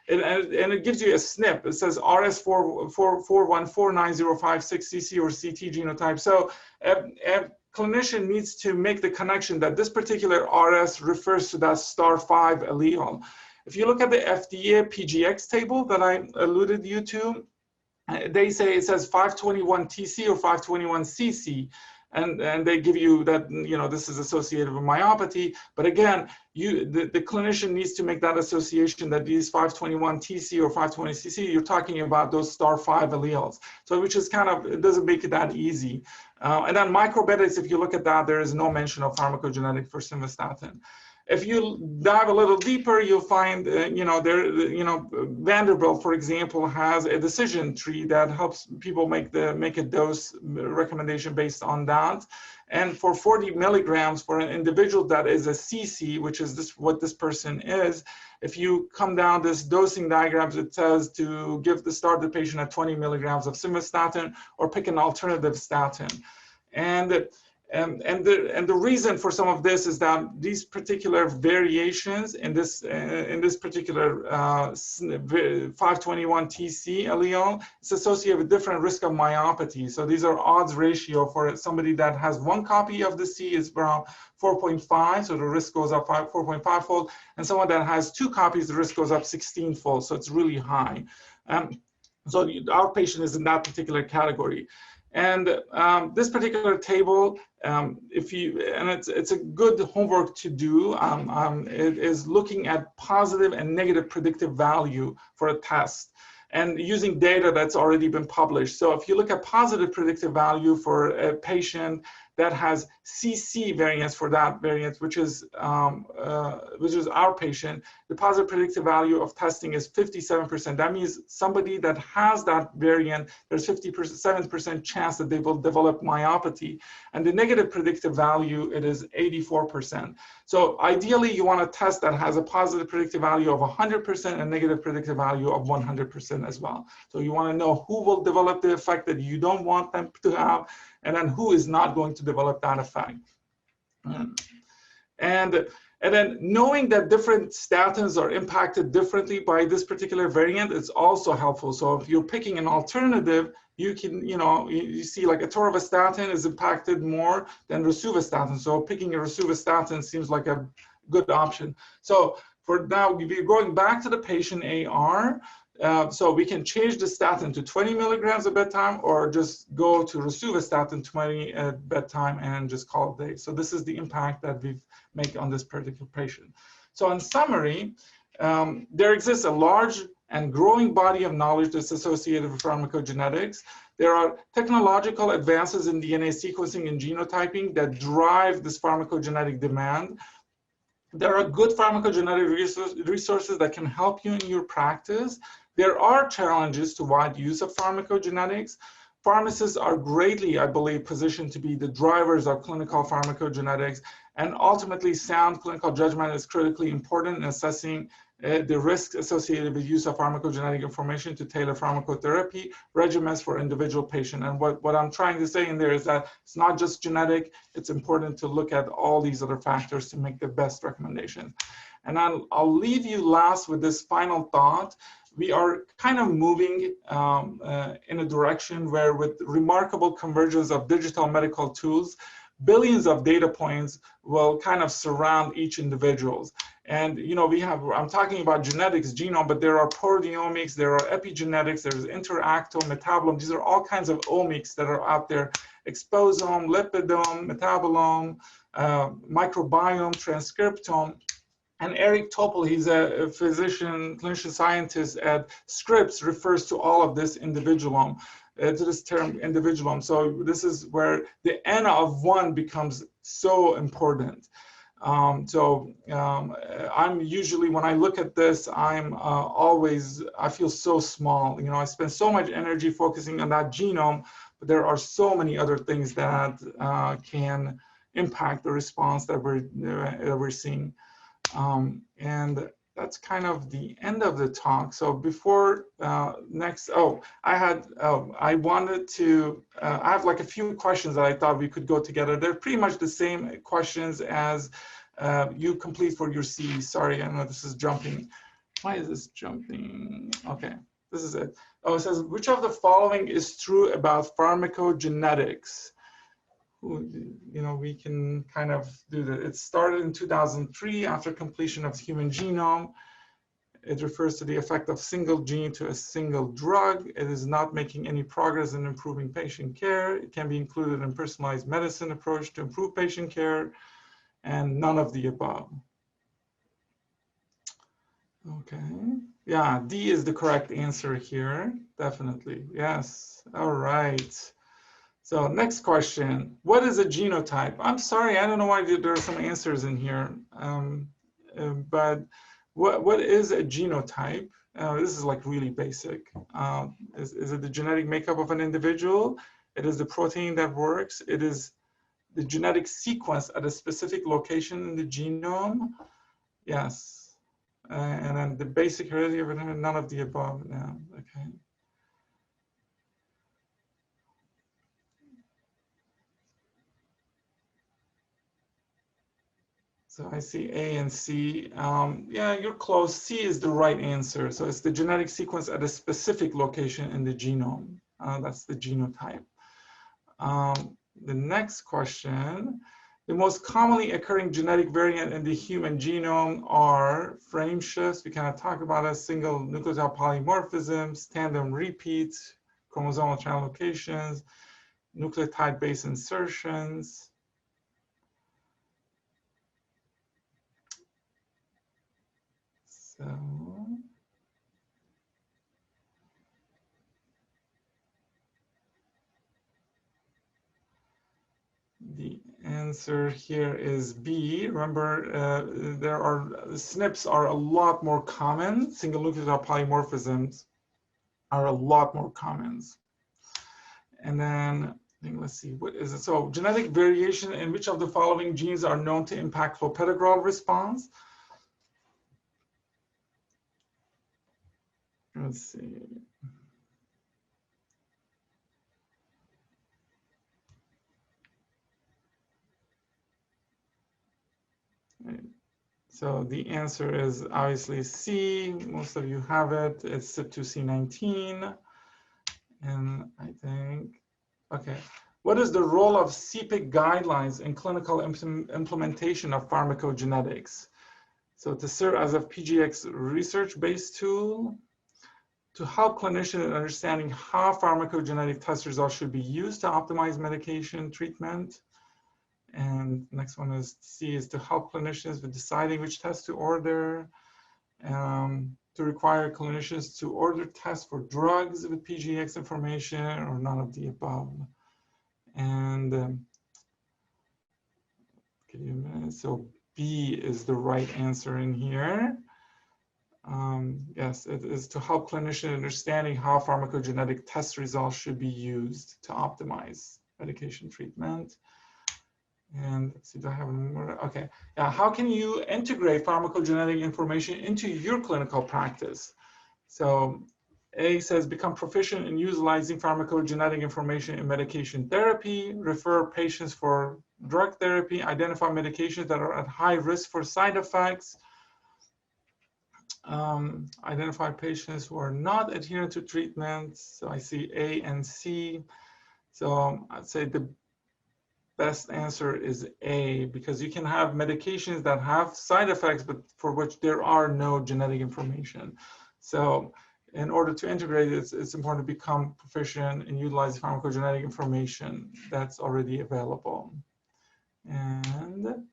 it gives you a SNP. It says RS4149056 CC or CT genotype. So a clinician needs to make the connection that this particular RS refers to that star5 allele. If you look at the FDA PGX table that I alluded you to, they say it says 521 TC or 521 CC, and they give you that, you know, this is associated with myopathy. But again, the clinician needs to make that association that these 521 TC or 520 CC, you're talking about those star5 alleles. So which is kind of, it doesn't make it that easy. And then microbetics, if you look at that, there is no mention of pharmacogenetic for simvastatin. If you dive a little deeper, you'll find, Vanderbilt, for example, has a decision tree that helps people make a dose recommendation based on that. And for 40 milligrams for an individual that is a CC, which is what this person is, if you come down this dosing diagrams, it says to start the patient at 20 milligrams of simvastatin or pick an alternative statin. And the reason for some of this is that these particular variations in this particular 521 TC allele is associated with different risk of myopathy. So these are odds ratio for somebody that has one copy of the C is around 4.5, so the risk goes up 4.5 fold, and someone that has two copies, the risk goes up 16 fold. So it's really high. So our patient is in that particular category. And this particular table, it's a good homework to do. It is looking at positive and negative predictive value for a test, and using data that's already been published. So if you look at positive predictive value for a patient that has CC variants for that variant, which is our patient, the positive predictive value of testing is 57%. That means somebody that has that variant, there's 57% chance that they will develop myopathy. And the negative predictive value, it is 84%. So ideally, you want a test that has a positive predictive value of 100% and negative predictive value of 100% as well. So you want to know who will develop the effect that you don't want them to have, and then who is not going to develop that effect. And then knowing that different statins are impacted differently by this particular variant is also helpful. So if you're picking an alternative, you can, you see like atorvastatin is impacted more than rosuvastatin. So picking a rosuvastatin seems like a good option. So for now, we're going back to the patient AR. So we can change the statin to 20 milligrams at bedtime, or just go to rosuvastatin 20 at bedtime and just call it a day. So this is the impact that we've made on this particular patient. So in summary, there exists a large and growing body of knowledge that's associated with pharmacogenetics. There are technological advances in DNA sequencing and genotyping that drive this pharmacogenetic demand. There are good pharmacogenetic resources that can help you in your practice. There are challenges to wide use of pharmacogenetics. Pharmacists are greatly, I believe, positioned to be the drivers of clinical pharmacogenetics, and ultimately sound clinical judgment is critically important in assessing the risks associated with use of pharmacogenetic information to tailor pharmacotherapy regimens for individual patient. And what I'm trying to say in there is that it's not just genetic, it's important to look at all these other factors to make the best recommendations. And I'll leave you last with this final thought. We are kind of moving in a direction where, with remarkable convergence of digital medical tools, billions of data points will kind of surround each individual. And I'm talking about genetics, genome, but there are proteomics, there are epigenetics, there's interactome, metabolome. These are all kinds of omics that are out there: exposome, lipidome, metabolome, microbiome, transcriptome. And Eric Topol, he's a physician, clinician scientist at Scripps, refers to all of this individualome, to this term individualome. So this is where the N of one becomes so important. I'm usually, when I look at this, I feel so small. I spend so much energy focusing on that genome, but there are so many other things that can impact the response that we're seeing. And that's kind of the end of the talk. So before I have like a few questions that I thought we could go together. They're pretty much the same questions as you complete for your CE. Sorry, I know this is jumping. Why is this jumping? Okay, this is it. Oh, it says, which of the following is true about pharmacogenetics? We can kind of do that. It started in 2003 after completion of the human genome. It refers to the effect of single gene to a single drug. It is not making any progress in improving patient care. It can be included in personalized medicine approach to improve patient care, and none of the above. Okay, yeah, D is the correct answer here, definitely, yes, all right. So next question, what is a genotype? I'm sorry, I don't know why there are some answers in here, but what is a genotype? This is like really basic. Is it the genetic makeup of an individual? It is the protein that works. It is the genetic sequence at a specific location in the genome. Yes, and then the basic heredity of none of the above now, okay. So I see A and C. Yeah, you're close. C is the right answer. So it's the genetic sequence at a specific location in the genome. That's the genotype. The next question, the most commonly occurring genetic variant in the human genome are frame shifts. We kind of talked about it, single nucleotide polymorphisms, tandem repeats, chromosomal translocations, nucleotide base insertions. So the answer here is B. Remember, SNPs are a lot more common. Single nucleotide polymorphisms are a lot more common. And then, let's see, what is it? So genetic variation in which of the following genes are known to impact clopidogrel response? Let's see. So the answer is obviously C. Most of you have it. It's CYP2C19. And I think, okay. What is the role of CPIC guidelines in clinical implementation of pharmacogenetics? So to serve as a PGX research-based tool, to help clinicians in understanding how pharmacogenetic test results should be used to optimize medication treatment. And next one is C, is to help clinicians with deciding which test to order, to require clinicians to order tests for drugs with PGX information, or none of the above. And give you a minute. So B is the right answer in here. Yes, it is to help clinicians understanding how pharmacogenetic test results should be used to optimize medication treatment. And let's see, do I have more? Okay, yeah, how can you integrate pharmacogenetic information into your clinical practice? So A says, become proficient in utilizing pharmacogenetic information in medication therapy, refer patients for drug therapy, identify medications that are at high risk for side effects, identify patients who are not adherent to treatment. So I see A and C. So I'd say the best answer is A, because you can have medications that have side effects, but for which there are no genetic information. So in order to integrate it, it's important to become proficient in utilizing pharmacogenetic information that's already available. And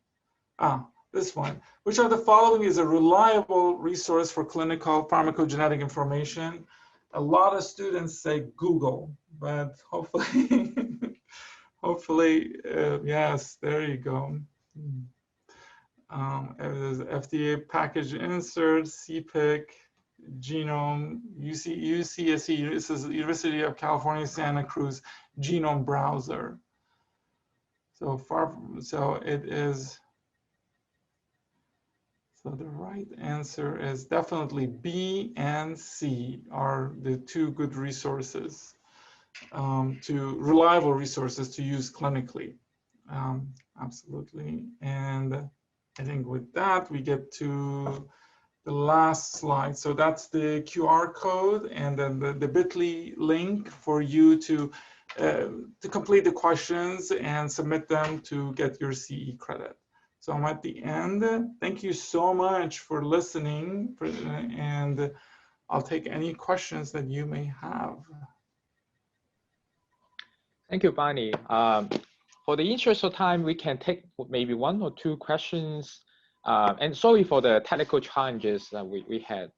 this one, which of the following is a reliable resource for clinical pharmacogenetic information? A lot of students say Google, but hopefully, hopefully, yes, there you go. There's FDA package insert, CPIC, genome, UCSC, this is University of California, Santa Cruz, genome browser. So it is, so the right answer is definitely B and C are the two good resources, reliable resources to use clinically. Absolutely. And I think with that, we get to the last slide. So that's the QR code and then the bit.ly link for you to complete the questions and submit them to get your CE credit. So I'm at the end. Thank you so much for listening, and I'll take any questions that you may have. Thank you, Barney. For the interest of time, we can take maybe 1 or 2 questions. And sorry for the technical challenges that we had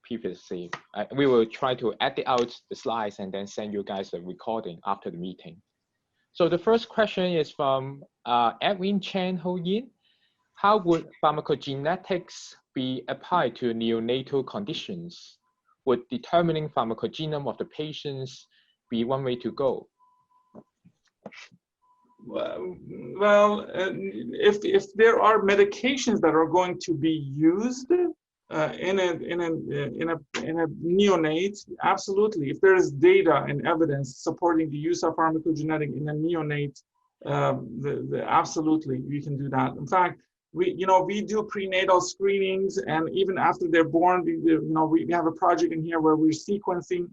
previously. We will try to edit out the slides and then send you guys a recording after the meeting. So the first question is from Edwin Chen Ho Yin. How would pharmacogenetics be applied to neonatal conditions? Would determining pharmacogenome of the patients be one way to go? Well, if there are medications that are going to be used in a neonate, absolutely. If there is data and evidence supporting the use of pharmacogenetic in a neonate, absolutely we can do that. In fact, we do prenatal screenings, and even after they're born, we have a project in here where we're sequencing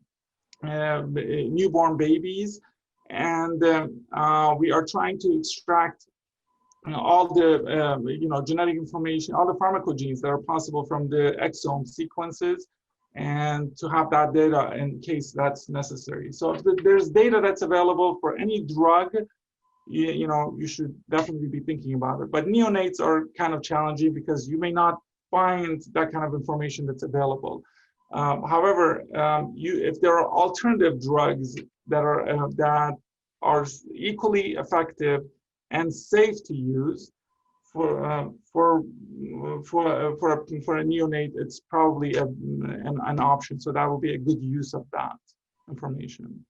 newborn babies. And we are trying to extract all the genetic information, all the pharmacogenes that are possible from the exome sequences. and to have that data in case that's necessary. So if there's data that's available for any drug, you should definitely be thinking about it. But neonates are kind of challenging because you may not find that kind of information that's available. However, if there are alternative drugs that are equally effective and safe to use for a neonate, it's probably an option. So that will be a good use of that information.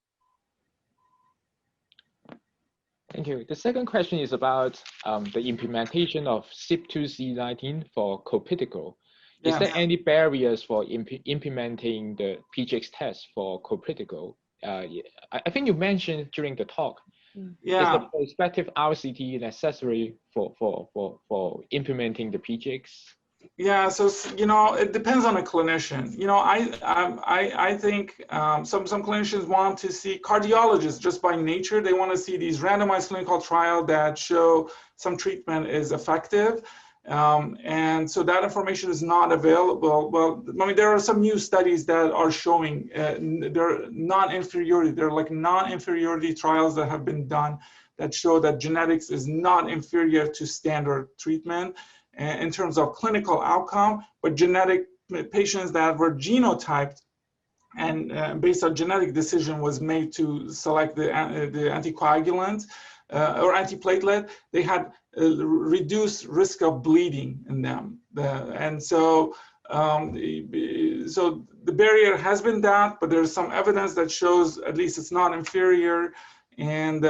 Thank you. The second question is about the implementation of CYP2C19 for copitical. Is there any barriers for implementing the PGX test for copitical? I think you mentioned during the talk. Is the prospective RCT necessary for implementing the PGX? Yeah, so it depends on a clinician. I think some clinicians want to see cardiologists just by nature. They want to see these randomized clinical trials that show some treatment is effective, and so that information is not available. Well, I mean, there are some new studies that are showing they're non-inferiority. They're like non-inferiority trials that have been done that show that genetics is not inferior to standard treatment in terms of clinical outcome, but genetic patients that were genotyped and based on genetic decision was made to select the anticoagulant or antiplatelet, they had reduced risk of bleeding in them. So the barrier has been that, but there's some evidence that shows at least it's not inferior. And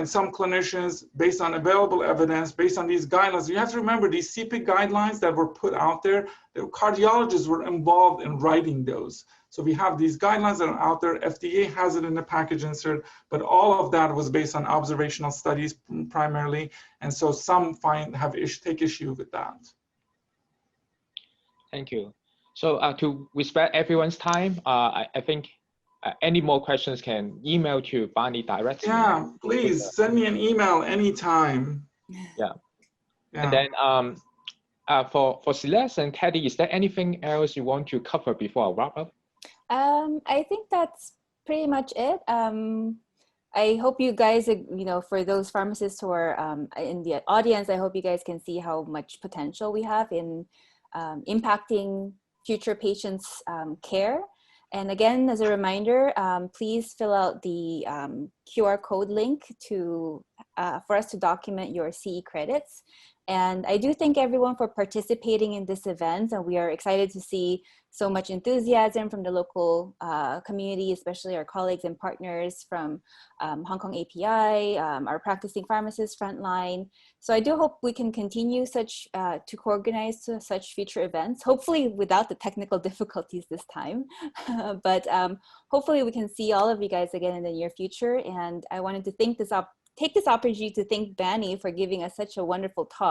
some clinicians, based on available evidence, based on these guidelines, you have to remember these CPIC guidelines that were put out there, the cardiologists were involved in writing those. So we have these guidelines that are out there, FDA has it in the package insert, but all of that was based on observational studies primarily. And so some take issue with that. Thank you. So to respect everyone's time, I think any more questions can email to Bani directly. Yeah, please send me an email anytime. Yeah. And then for Celeste and Teddy, is there anything else you want to cover before I wrap up? I think that's pretty much it. I hope you guys, for those pharmacists who are in the audience, I hope you guys can see how much potential we have in impacting future patients' care. And again, as a reminder, please fill out the QR code link for us to document your CE credits. And I do thank everyone for participating in this event. And we are excited to see so much enthusiasm from the local community, especially our colleagues and partners from Hong Kong API, our practicing pharmacists frontline. So I do hope we can continue to co-organize such future events, hopefully without the technical difficulties this time. But hopefully we can see all of you guys again in the near future. And I wanted to take this opportunity to thank Bani for giving us such a wonderful talk.